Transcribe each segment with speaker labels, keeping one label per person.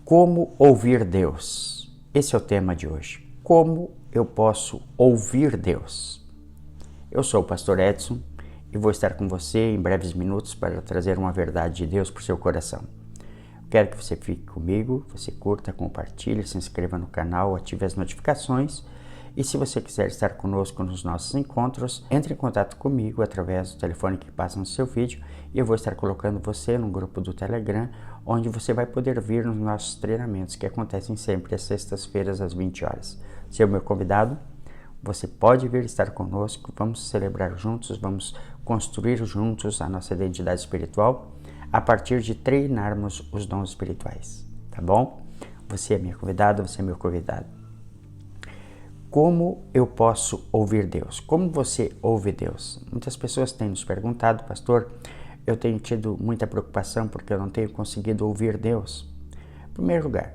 Speaker 1: Como ouvir Deus? Esse é o tema de hoje. Como eu posso ouvir Deus? Eu sou o pastor Edson e vou estar com você em breves minutos para trazer uma verdade de Deus para o seu coração. Quero que você fique comigo, você curta, compartilhe, se inscreva no canal, ative as notificações. E se você quiser estar conosco nos nossos encontros, entre em contato comigo através do telefone que passa no seu vídeo e eu vou estar colocando você no grupo do Telegram, onde você vai poder vir nos nossos treinamentos que acontecem sempre às sextas-feiras às 20 horas. Se é o meu convidado, você pode vir estar conosco, vamos celebrar juntos, vamos construir juntos a nossa identidade espiritual a partir de treinarmos os dons espirituais, tá bom? Você é minha convidada, você é meu convidado. Como eu posso ouvir Deus? Como você ouve Deus? Muitas pessoas têm nos perguntado, pastor, eu tenho tido muita preocupação porque eu não tenho conseguido ouvir Deus. Em primeiro lugar,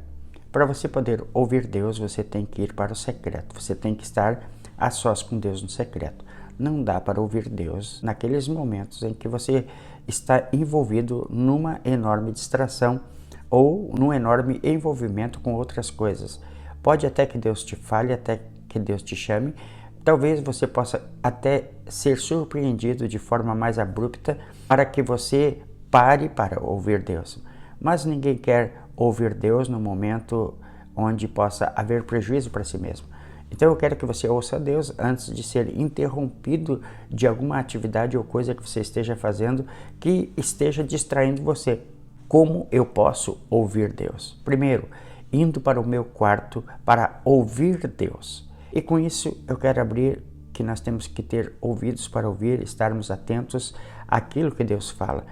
Speaker 1: para você poder ouvir Deus, você tem que ir para o secreto, você tem que estar a sós com Deus no secreto. Não dá para ouvir Deus naqueles momentos em que você está envolvido numa enorme distração ou num enorme envolvimento com outras coisas. Pode até que Deus te fale, até que Deus te chame, talvez você possa até ser surpreendido de forma mais abrupta para que você pare para ouvir Deus. Mas ninguém quer ouvir Deus no momento onde possa haver prejuízo para si mesmo. Então eu quero que você ouça Deus antes de ser interrompido de alguma atividade ou coisa que você esteja fazendo que esteja distraindo você. Como eu posso ouvir Deus? Primeiro, indo para o meu quarto para ouvir Deus. E com isso eu quero abrir que nós temos que ter ouvidos para ouvir, estarmos atentos àquilo que Deus fala.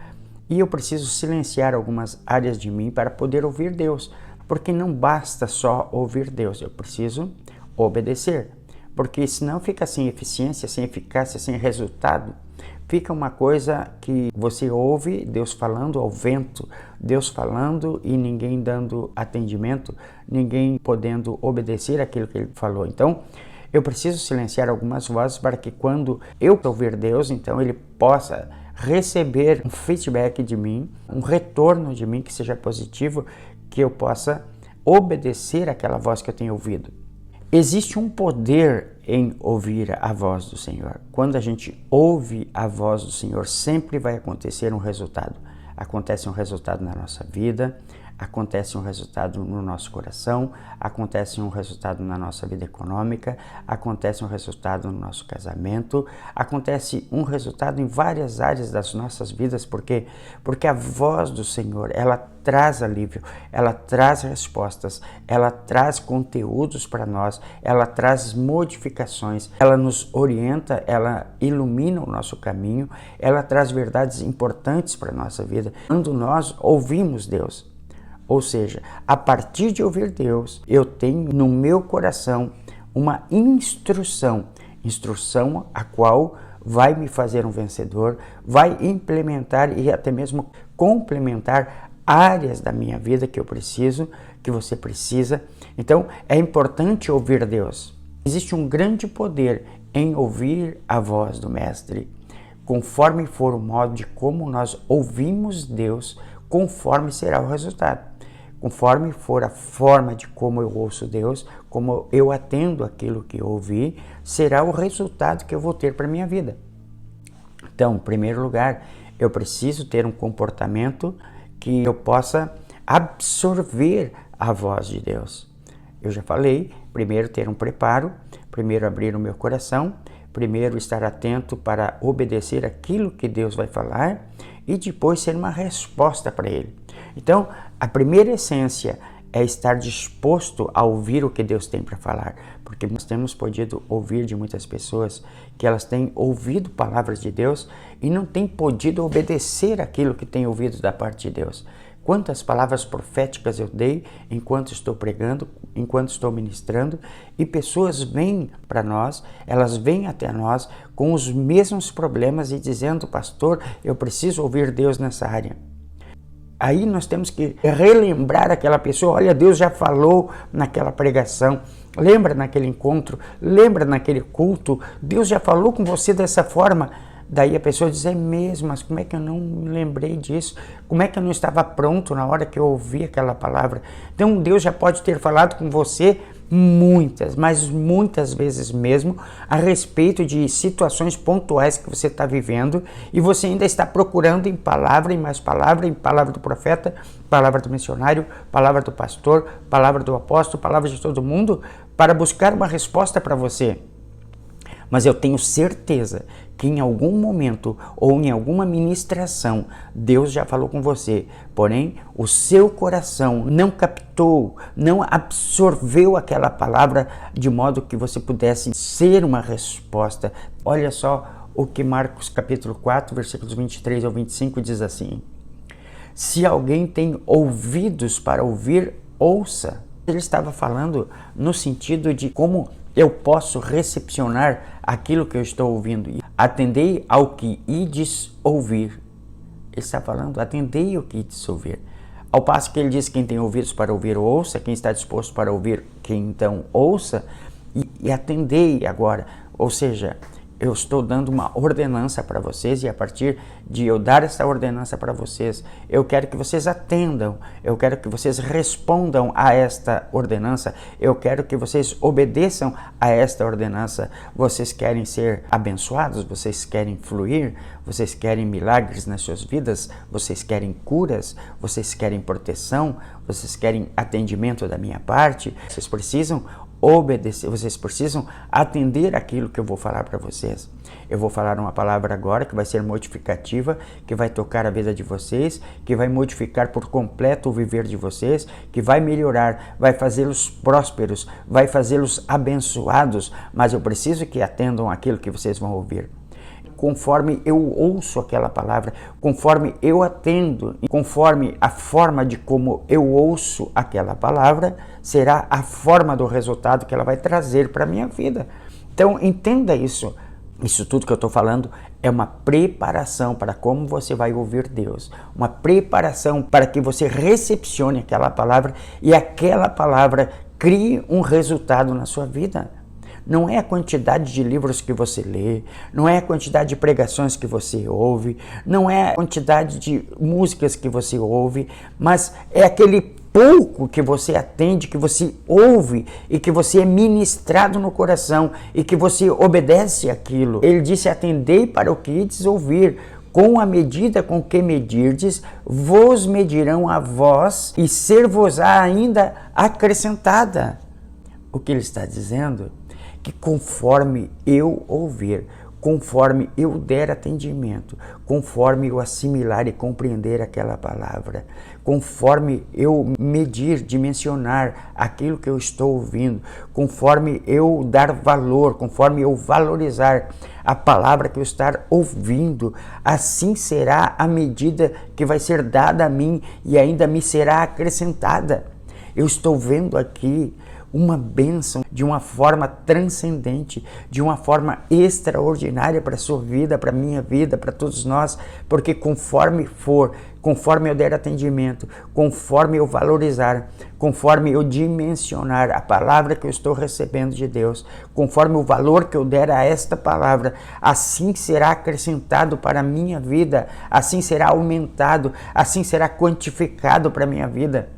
Speaker 1: E eu preciso silenciar algumas áreas de mim para poder ouvir Deus, porque não basta só ouvir Deus, eu preciso obedecer, porque senão fica sem eficiência, sem eficácia, sem resultado. Fica uma coisa que você ouve Deus falando ao vento, Deus falando e ninguém dando atendimento, ninguém podendo obedecer aquilo que Ele falou. Então, eu preciso silenciar algumas vozes para que quando eu ouvir Deus, então Ele possa receber um feedback de mim, um retorno de mim que seja positivo, que eu possa obedecer aquela voz que eu tenho ouvido. Existe um poder em ouvir a voz do Senhor. Quando a gente ouve a voz do Senhor, sempre vai acontecer um resultado. Acontece um resultado na nossa vida, acontece um resultado no nosso coração, acontece um resultado na nossa vida econômica, acontece um resultado no nosso casamento, acontece um resultado em várias áreas das nossas vidas, porque a voz do Senhor, ela traz alívio, ela traz respostas, ela traz conteúdos para nós, ela traz modificações, ela nos orienta, ela ilumina o nosso caminho, ela traz verdades importantes para a nossa vida, quando nós ouvimos Deus. Ou seja, a partir de ouvir Deus, eu tenho no meu coração uma instrução a qual vai me fazer um vencedor, vai implementar e até mesmo complementar áreas da minha vida que eu preciso, que você precisa. Então, é importante ouvir Deus. Existe um grande poder em ouvir a voz do Mestre. Conforme for o modo de como nós ouvimos Deus, conforme será o resultado. Conforme for a forma de como eu ouço Deus, como eu atendo aquilo que eu ouvi, será o resultado que eu vou ter para a minha vida. Então, em primeiro lugar, eu preciso ter um comportamento que eu possa absorver a voz de Deus. Eu já falei, primeiro ter um preparo, primeiro abrir o meu coração, primeiro estar atento para obedecer aquilo que Deus vai falar e depois ser uma resposta para Ele. Então, a primeira essência é estar disposto a ouvir o que Deus tem para falar, porque nós temos podido ouvir de muitas pessoas que elas têm ouvido palavras de Deus e não têm podido obedecer aquilo que têm ouvido da parte de Deus. Quantas palavras proféticas eu dei enquanto estou pregando, enquanto estou ministrando, e pessoas vêm para nós, elas vêm até nós com os mesmos problemas e dizendo, pastor, eu preciso ouvir Deus nessa área. Aí nós temos que relembrar aquela pessoa, olha, Deus já falou naquela pregação, lembra naquele encontro, lembra naquele culto, Deus já falou com você dessa forma, Daí a pessoa diz, é mesmo, mas como é que eu não me lembrei disso? Como é que eu não estava pronto na hora que eu ouvi aquela palavra? Então Deus já pode ter falado com você muitas, mas muitas vezes mesmo, a respeito de situações pontuais que você está vivendo e você ainda está procurando em palavra, em mais palavra, em palavra do profeta, palavra do missionário, palavra do pastor, palavra do apóstolo, palavra de todo mundo, para buscar uma resposta para você. Mas eu tenho certeza que em algum momento ou em alguma ministração Deus já falou com você, porém o seu coração não captou, não absorveu aquela palavra de modo que você pudesse ser uma resposta. Olha só o que Marcos capítulo 4, versículos 23 ao 25 diz assim: se alguém tem ouvidos para ouvir, ouça. Ele estava falando no sentido de como eu posso recepcionar aquilo que eu estou ouvindo. Atendei ao que ides ouvir. Ele está falando, atendei ao que ides ouvir. Ao passo que ele diz, quem tem ouvidos para ouvir, ouça. Quem está disposto para ouvir, que então ouça. E atendei agora. Ou seja, eu estou dando uma ordenança para vocês e a partir de eu dar essa ordenança para vocês, eu quero que vocês atendam, eu quero que vocês respondam a esta ordenança, eu quero que vocês obedeçam a esta ordenança. Vocês querem ser abençoados, vocês querem fluir, vocês querem milagres nas suas vidas, vocês querem curas, vocês querem proteção, vocês querem atendimento da minha parte, vocês precisam obedecer, vocês precisam atender aquilo que eu vou falar para vocês. Eu vou falar uma palavra agora que vai ser modificativa, que vai tocar a vida de vocês, que vai modificar por completo o viver de vocês, que vai melhorar, vai fazê-los prósperos, vai fazê-los abençoados, mas eu preciso que atendam aquilo que vocês vão ouvir. Conforme eu ouço aquela palavra, conforme eu atendo, conforme a forma de como eu ouço aquela palavra, será a forma do resultado que ela vai trazer para a minha vida. Então, entenda isso. Isso tudo que eu estou falando é uma preparação para como você vai ouvir Deus. Uma preparação para que você recepcione aquela palavra e aquela palavra crie um resultado na sua vida. Não é a quantidade de livros que você lê, não é a quantidade de pregações que você ouve, não é a quantidade de músicas que você ouve, mas é aquele pouco que você atende, que você ouve e que você é ministrado no coração e que você obedece aquilo. Ele disse, atendei para o que ides ouvir. Com a medida com que medirdes, vos medirão a vós e ser-vos-á ainda acrescentada. O que ele está dizendo? Que conforme eu ouvir, conforme eu der atendimento, conforme eu assimilar e compreender aquela palavra, conforme eu medir, dimensionar aquilo que eu estou ouvindo, conforme eu dar valor, conforme eu valorizar a palavra que eu estou ouvindo, assim será a medida que vai ser dada a mim e ainda me será acrescentada. Eu estou vendo aqui uma bênção de uma forma transcendente, de uma forma extraordinária para a sua vida, para a minha vida, para todos nós, porque conforme eu der atendimento, conforme eu valorizar, conforme eu dimensionar a palavra que eu estou recebendo de Deus, conforme o valor que eu der a esta palavra, assim será acrescentado para a minha vida, assim será aumentado, assim será quantificado para a minha vida.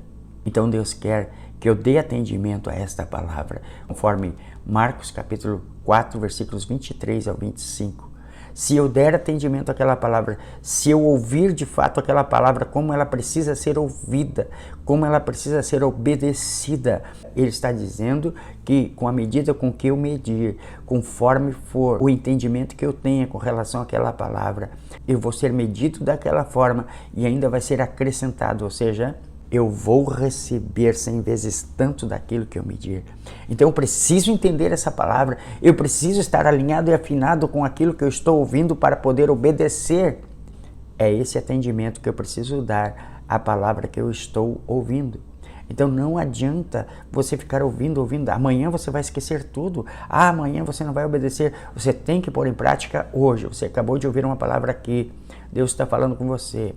Speaker 1: Então Deus quer que eu dê atendimento a esta palavra, conforme Marcos capítulo 4, versículos 23 ao 25. Se eu der atendimento àquela palavra, se eu ouvir de fato aquela palavra como ela precisa ser ouvida, como ela precisa ser obedecida, ele está dizendo que com a medida com que eu medir, conforme for o entendimento que eu tenha com relação àquela palavra, eu vou ser medido daquela forma e ainda vai ser acrescentado, ou seja, eu vou receber 100 vezes tanto daquilo que eu medir. Então eu preciso entender essa palavra, eu preciso estar alinhado e afinado com aquilo que eu estou ouvindo para poder obedecer. É esse atendimento que eu preciso dar à palavra que eu estou ouvindo. Então não adianta você ficar ouvindo, amanhã você vai esquecer tudo, amanhã você não vai obedecer, você tem que pôr em prática hoje. Você acabou de ouvir uma palavra aqui, Deus está falando com você.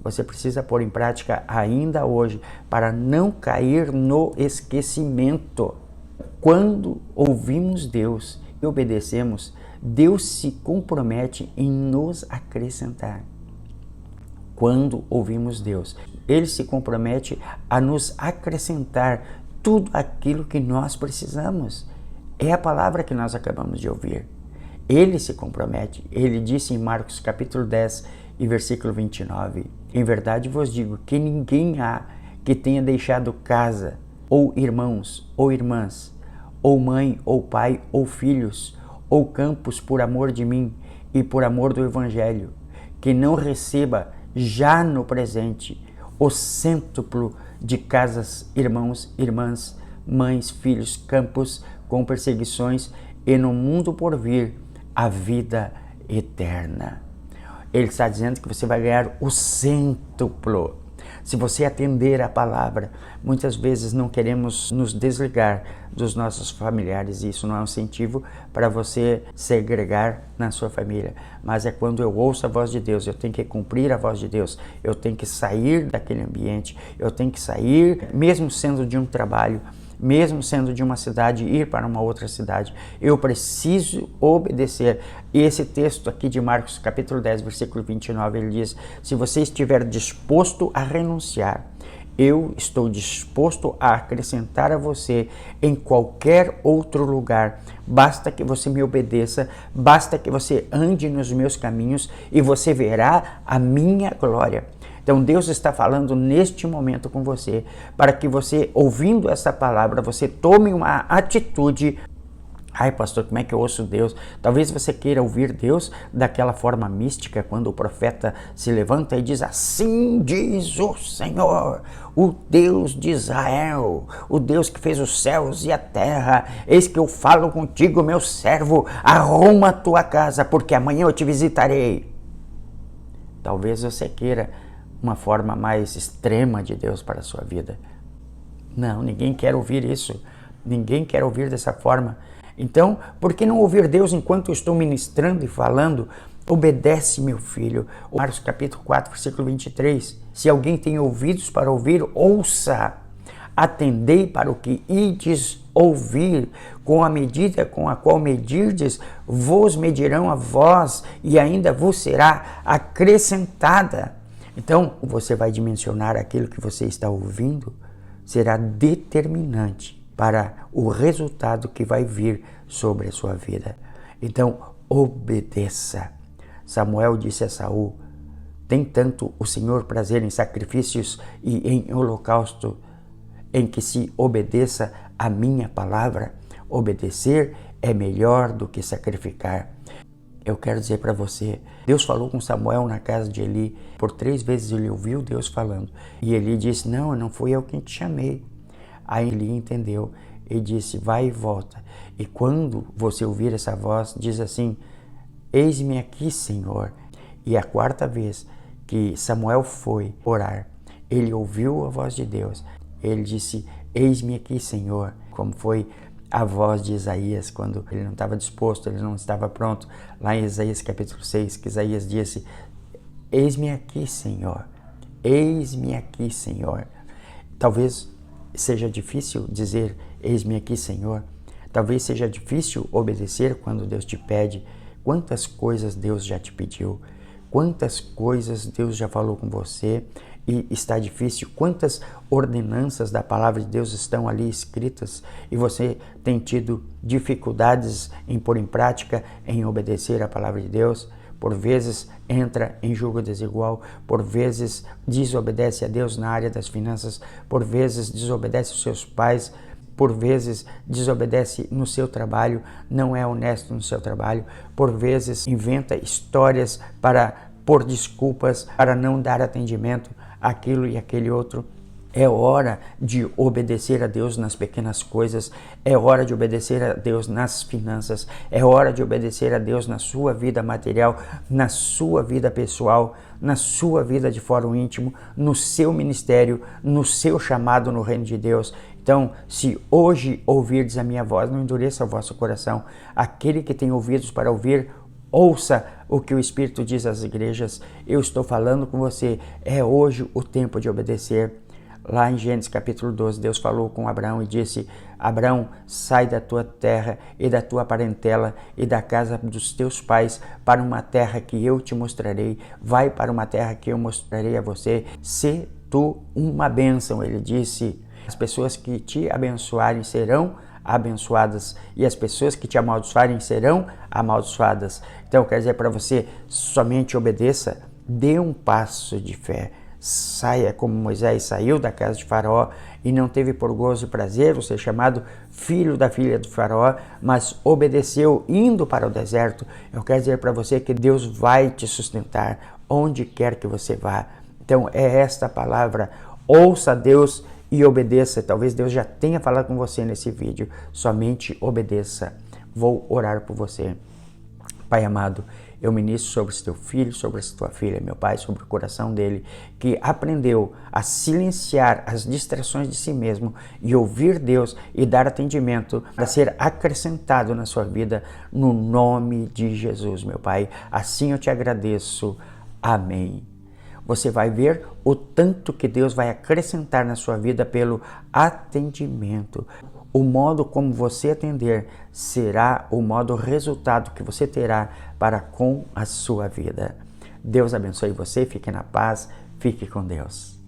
Speaker 1: Você precisa pôr em prática ainda hoje para não cair no esquecimento. Quando ouvimos Deus e obedecemos, Deus se compromete em nos acrescentar. Quando ouvimos Deus, Ele se compromete a nos acrescentar tudo aquilo que nós precisamos. É a palavra que nós acabamos de ouvir. Ele se compromete. Ele disse em Marcos capítulo 10 e versículo 29, em verdade vos digo que ninguém há que tenha deixado casa, ou irmãos, ou irmãs, ou mãe, ou pai, ou filhos, ou campos por amor de mim e por amor do Evangelho, que não receba já no presente o cêntuplo de casas, irmãos, irmãs, mães, filhos, campos com perseguições e no mundo por vir a vida eterna. Ele está dizendo que você vai ganhar o cêntuplo. Se você atender a palavra, muitas vezes não queremos nos desligar dos nossos familiares, e isso não é um incentivo para você segregar na sua família, mas é quando eu ouço a voz de Deus, eu tenho que cumprir a voz de Deus, eu tenho que sair daquele ambiente, eu tenho que sair, mesmo sendo de um trabalho, mesmo sendo de uma cidade, ir para uma outra cidade, eu preciso obedecer. E esse texto aqui de Marcos, capítulo 10, versículo 29, ele diz, se você estiver disposto a renunciar, eu estou disposto a acrescentar a você em qualquer outro lugar. Basta que você me obedeça, basta que você ande nos meus caminhos e você verá a minha glória. Então Deus está falando neste momento com você, para que você, ouvindo essa palavra, você tome uma atitude. Ai, pastor, como é que eu ouço Deus? Talvez você queira ouvir Deus daquela forma mística, quando o profeta se levanta e diz, assim diz o Senhor, o Deus de Israel, o Deus que fez os céus e a terra, eis que eu falo contigo, meu servo, arruma a tua casa, porque amanhã eu te visitarei. Talvez você queira uma forma mais extrema de Deus para a sua vida. Não, ninguém quer ouvir isso. Ninguém quer ouvir dessa forma. Então, por que não ouvir Deus enquanto eu estou ministrando e falando? Obedece, meu filho. Marcos capítulo 4, versículo 23. Se alguém tem ouvidos para ouvir, ouça. Atendei para o que ides ouvir. Com a medida com a qual medirdes, vos medirão a vós e ainda vos será acrescentada. Então, você vai dimensionar aquilo que você está ouvindo, será determinante para o resultado que vai vir sobre a sua vida. Então, obedeça. Samuel disse a Saul, tem tanto o Senhor prazer em sacrifícios e em holocausto, em que se obedeça a minha palavra. Obedecer é melhor do que sacrificar. Eu quero dizer para você, Deus falou com Samuel na casa de Eli, por 3 vezes ele ouviu Deus falando, e Eli disse, não fui eu quem te chamei. Aí Eli entendeu e disse, vai e volta. E quando você ouvir essa voz, diz assim, eis-me aqui, Senhor. E a 4ª vez que Samuel foi orar, ele ouviu a voz de Deus, ele disse, eis-me aqui, Senhor, como foi a voz de Isaías, quando ele não estava disposto, ele não estava pronto, lá em Isaías capítulo 6, que Isaías disse, eis-me aqui, Senhor, eis-me aqui, Senhor. Talvez seja difícil dizer, eis-me aqui, Senhor, talvez seja difícil obedecer quando Deus te pede. Quantas coisas Deus já te pediu, quantas coisas Deus já falou com você, e está difícil, quantas ordenanças da palavra de Deus estão ali escritas e você tem tido dificuldades em pôr em prática, em obedecer a palavra de Deus. Por vezes entra em julgo desigual, por vezes desobedece a Deus na área das finanças, por vezes desobedece aos seus pais, por vezes desobedece no seu trabalho, não é honesto no seu trabalho, por vezes inventa histórias para pôr desculpas, para não dar atendimento àquilo e aquele outro. É hora de obedecer a Deus nas pequenas coisas, é hora de obedecer a Deus nas finanças, é hora de obedecer a Deus na sua vida material, na sua vida pessoal, na sua vida de fórum íntimo, no seu ministério, no seu chamado no reino de Deus. Então, se hoje ouvirdes a minha voz, não endureça o vosso coração. Aquele que tem ouvidos para ouvir, ouça o que o Espírito diz às igrejas. Eu estou falando com você, é hoje o tempo de obedecer. Lá em Gênesis capítulo 12, Deus falou com Abraão e disse: Abraão, sai da tua terra e da tua parentela e da casa dos teus pais para uma terra que eu te mostrarei. Vai para uma terra que eu mostrarei a você. Se tu uma bênção, ele disse. As pessoas que te abençoarem serão abençoadas e as pessoas que te amaldiçoarem serão amaldiçoadas. Então, quer dizer para você, somente obedeça, dê um passo de fé. Saia como Moisés saiu da casa de Faraó e não teve por gozo e prazer o ser chamado filho da filha do Faraó, mas obedeceu indo para o deserto. Eu quero dizer para você que Deus vai te sustentar onde quer que você vá. Então é esta palavra: ouça a Deus e obedeça. Talvez Deus já tenha falado com você nesse vídeo. Somente obedeça. Vou orar por você. Pai amado, eu ministro sobre esse teu filho, sobre essa tua filha, meu Pai, sobre o coração dele, que aprendeu a silenciar as distrações de si mesmo e ouvir Deus e dar atendimento para ser acrescentado na sua vida, no nome de Jesus, meu Pai. Assim eu te agradeço. Amém. Você vai ver o tanto que Deus vai acrescentar na sua vida pelo atendimento. O modo como você atender será o modo resultado que você terá para com a sua vida. Deus abençoe você, fique na paz, fique com Deus.